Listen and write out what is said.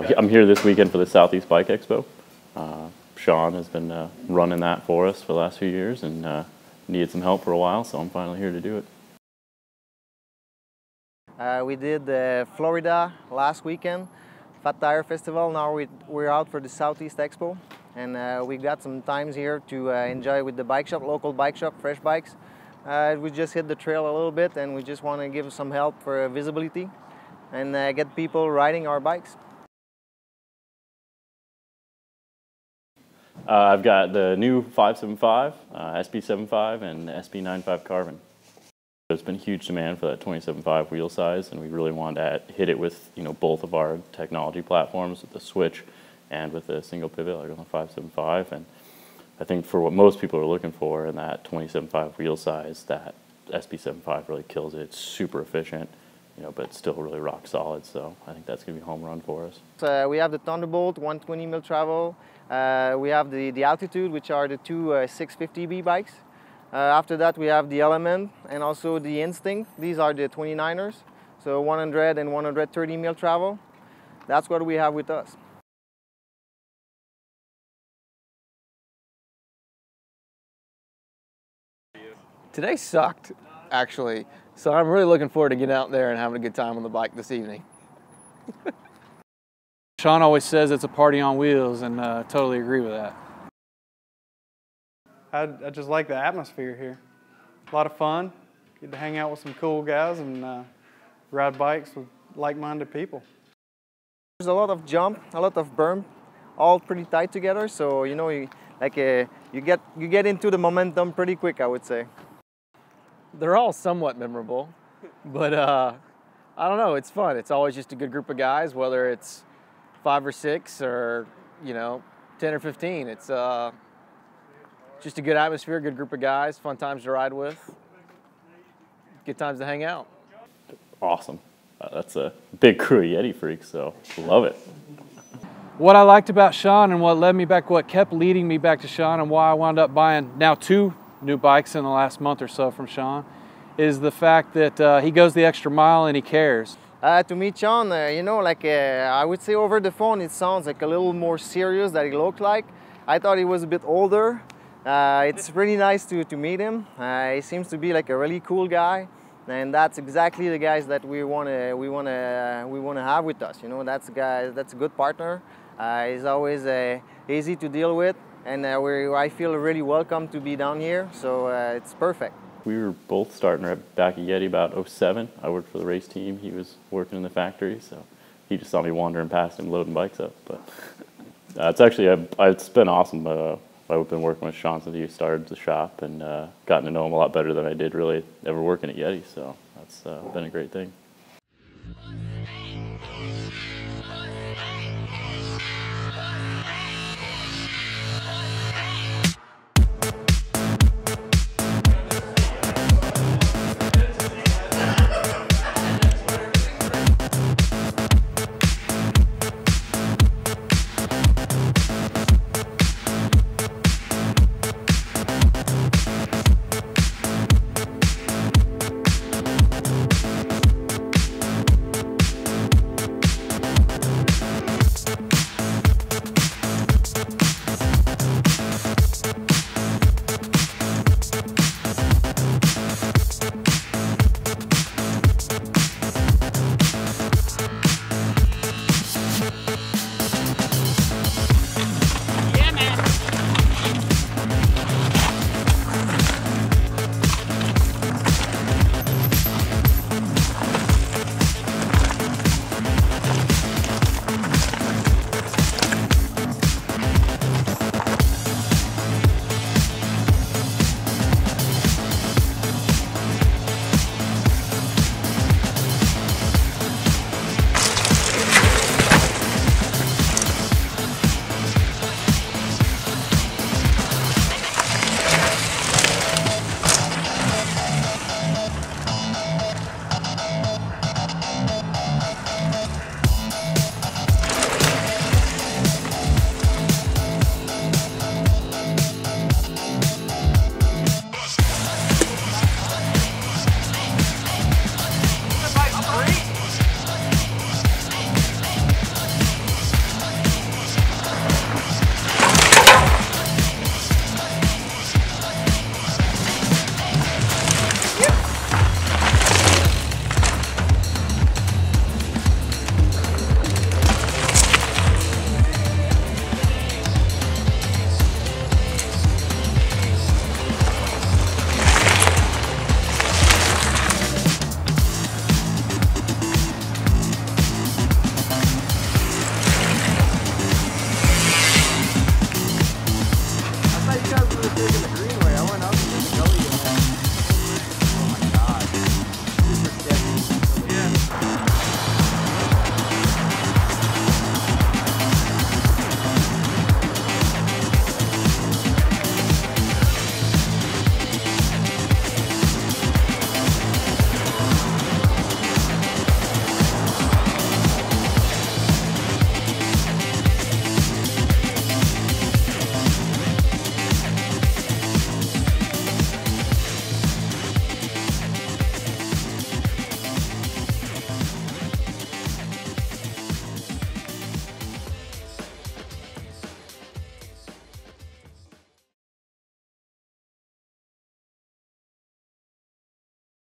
So I'm here this weekend for the Southeast Bike Expo. Sean has been running that for us for the last few years and needed some help for a while, so I'm finally here to do it. We did Florida last weekend, Fat Tire Festival. Now we're out for the Southeast Expo, and we got some times here to enjoy with the bike shop, local bike shop, Fresh Bikes. We just hit the trail a little bit, and we just want to give some help for visibility and get people riding our bikes. I've got the new 575, SB75, and SB95 Carbon. There's been huge demand for that 27.5 wheel size, and we really wanted to hit it with both of our technology platforms, with the switch and with the single pivot like on the 575. And I think for what most people are looking for in that 27.5 wheel size, that SB75 really kills it. It's super efficient, but still really rock solid. So I think that's going to be a home run for us. We have the Thunderbolt 120 mil travel. We have the Altitude, which are the two 650B bikes. After that, we have the Element and also the Instinct. These are the 29ers, so 100 and 130 mil travel. That's what we have with us. Today sucked, actually, so I'm really looking forward to getting out there and having a good time on the bike this evening. Sean always says it's a party on wheels, and totally agree with that. I just like the atmosphere here. A lot of fun. Get to hang out with some cool guys and ride bikes with like-minded people. There's a lot of jump, a lot of berm, all pretty tight together. So you get into the momentum pretty quick, I would say. They're all somewhat memorable, but I don't know. It's fun. It's always just a good group of guys, whether it's 5 or 6 or 10 or 15. It's just a good atmosphere, good group of guys, fun times to ride with, good times to hang out. Awesome. That's a big crew of Yeti freaks, so love it. What I liked about Sean and what kept leading me back to Sean and why I wound up buying now 2 new bikes in the last month or so from Sean is the fact that he goes the extra mile and he cares. To meet Sean, I would say over the phone it sounds like a little more serious than he looked like. I thought he was a bit older. It's really nice to meet him. He seems to be like a really cool guy, and that's exactly the guys that we wanna have with us. That's a good partner. He's always easy to deal with, and I feel really welcome to be down here. So it's perfect. We were both starting back at Yeti about '07. I worked for the race team. He was working in the factory, so he just saw me wandering past him loading bikes up. But it's been awesome. I've been working with Sean since he started the shop and gotten to know him a lot better than I did really ever working at Yeti. So that's been a great thing.